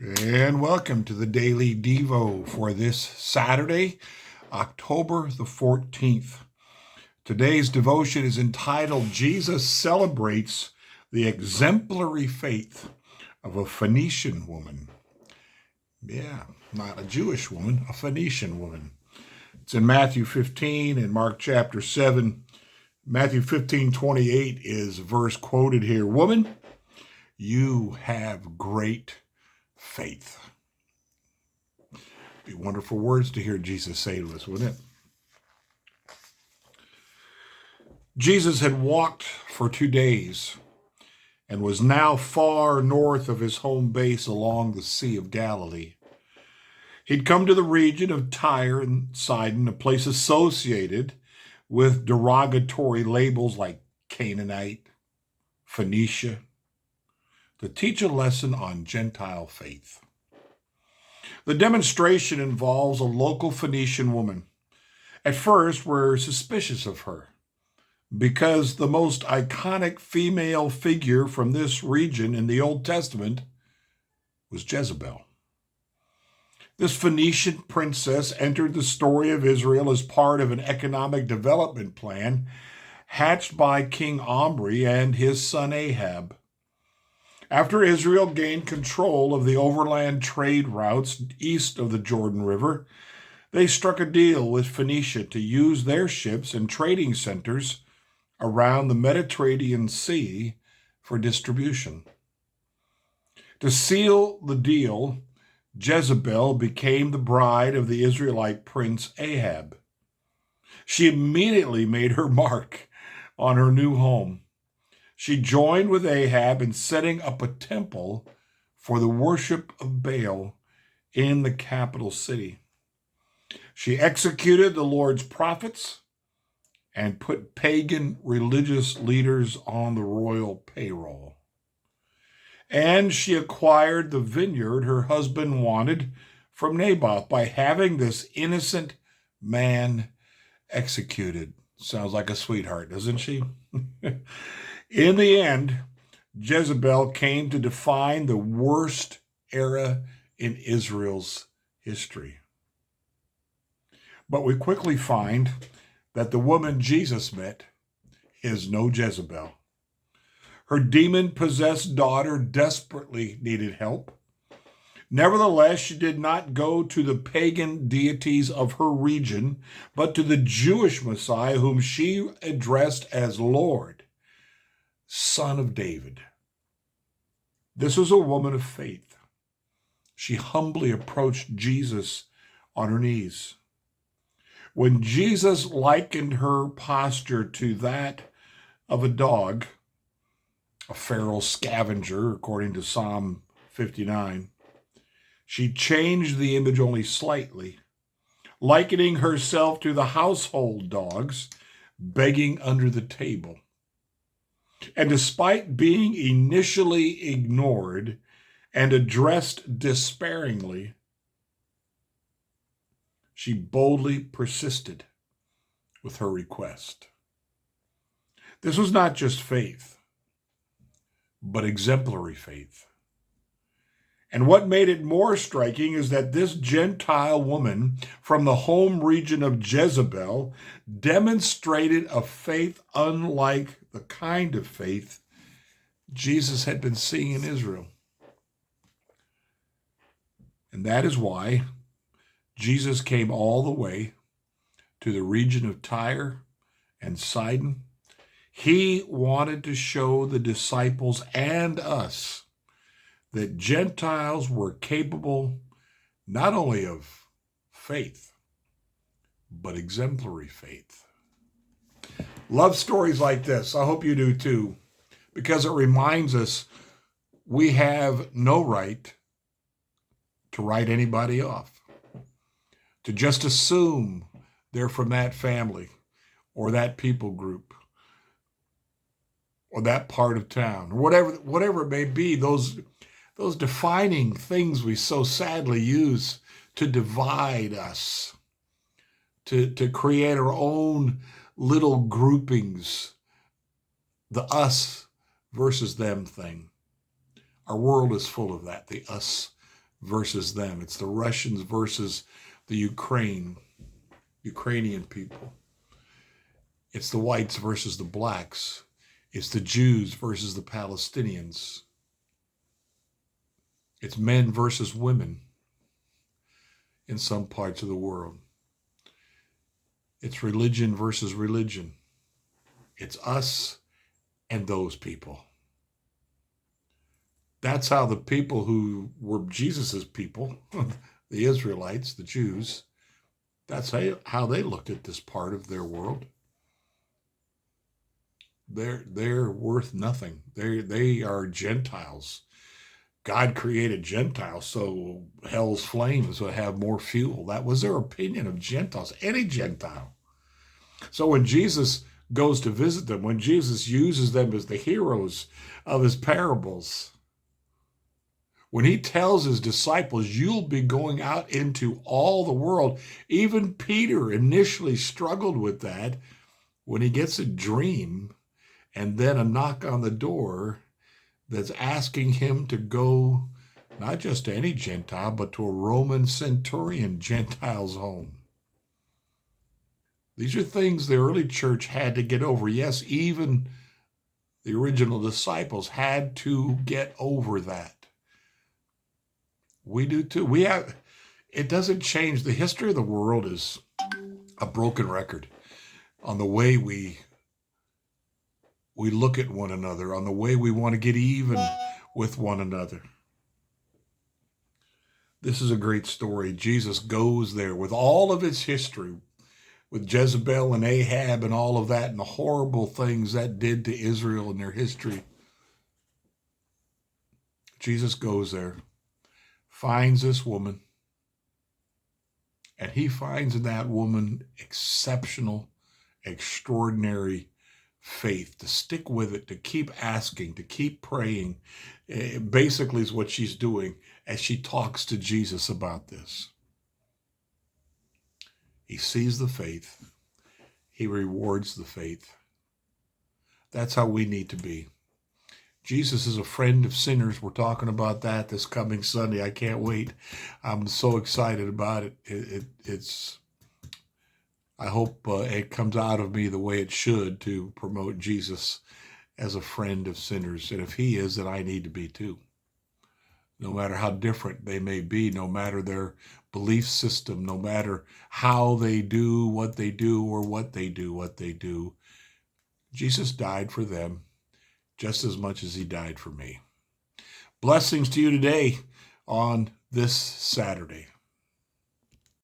And welcome to the Daily Devo for this Saturday, October the 14th. Today's devotion is entitled, Jesus Celebrates the Exemplary Faith of a Phoenician Woman. Yeah, not a Jewish woman, a Phoenician woman. It's in Matthew 15 and Mark chapter 7. Matthew 15:28 is verse quoted here. Woman, you have great faith. Be wonderful words to hear Jesus say to us, wouldn't it? Jesus had walked for 2 days and was now far north of his home base along the Sea of Galilee. He'd come to the region of Tyre and Sidon, a place associated with derogatory labels like Canaanite, Phoenicia, to teach a lesson on Gentile faith. The demonstration involves a local Phoenician woman. At first, we're suspicious of her because the most iconic female figure from this region in the Old Testament was Jezebel. This Phoenician princess entered the story of Israel as part of an economic development plan hatched by King Omri and his son Ahab. After Israel gained control of the overland trade routes east of the Jordan River, they struck a deal with Phoenicia to use their ships and trading centers around the Mediterranean Sea for distribution. To seal the deal, Jezebel became the bride of the Israelite prince Ahab. She immediately made her mark on her new home. She joined with Ahab in setting up a temple for the worship of Baal in the capital city. She executed the Lord's prophets and put pagan religious leaders on the royal payroll. And she acquired the vineyard her husband wanted from Naboth by having this innocent man executed. Sounds like a sweetheart, doesn't she? In the end, Jezebel came to define the worst era in Israel's history. But we quickly find that the woman Jesus met is no Jezebel. Her demon-possessed daughter desperately needed help. Nevertheless, she did not go to the pagan deities of her region, but to the Jewish Messiah, whom she addressed as Lord, Son of David. This was a woman of faith. She humbly approached Jesus on her knees. When Jesus likened her posture to that of a dog, a feral scavenger, according to Psalm 59, she changed the image only slightly, likening herself to the household dogs begging under the table. And despite being initially ignored and addressed despairingly, she boldly persisted with her request. This was not just faith, but exemplary faith. And what made it more striking is that this Gentile woman from the home region of Jezebel demonstrated a faith unlike the kind of faith Jesus had been seeing in Israel. And that is why Jesus came all the way to the region of Tyre and Sidon. He wanted to show the disciples and us that Gentiles were capable not only of faith, but exemplary faith. Love stories like this. I hope you do too, because it reminds us we have no right to write anybody off, to just assume they're from that family or that people group or that part of town, or whatever it may be, those defining things we so sadly use to divide us, to create our own little groupings, the us versus them thing. Our world is full of that, the us versus them. It's the Russians versus the Ukrainian people. It's the whites versus the blacks. It's the Jews versus the Palestinians. It's men versus women in some parts of the world. It's religion versus religion. It's us and those people. That's how the people who were Jesus's people, the Israelites, the Jews, that's how they looked at this part of their world. They're worth nothing. They are Gentiles. God created Gentiles so hell's flames would have more fuel. That was their opinion of Gentiles, any Gentile. So when Jesus goes to visit them, when Jesus uses them as the heroes of his parables, when he tells his disciples, you'll be going out into all the world, even Peter initially struggled with that when he gets a dream and then a knock on the door that's asking him to go not just to any Gentile, but to a Roman centurion Gentile's home. These are things the early church had to get over. Yes, even the original disciples had to get over that. We do too. It doesn't change. The history of the world is a broken record on the way we look at one another, on the way we want to get even with one another. This is a great story. Jesus goes there with all of its history, with Jezebel and Ahab and all of that and the horrible things that did to Israel in their history. Jesus goes there, finds this woman, and he finds in that woman exceptional, extraordinary faith, to stick with it, to keep asking, to keep praying. Basically is what she's doing as she talks to Jesus about this. He sees the faith. He rewards the faith. That's how we need to be. Jesus is a friend of sinners. We're talking about that this coming Sunday. I can't wait. I'm so excited about it. I hope it comes out of me the way it should to promote Jesus as a friend of sinners. And if he is, then I need to be too. No matter how different they may be, no matter their belief system, no matter how they do what they do or what they do, Jesus died for them just as much as he died for me. Blessings to you today on this Saturday.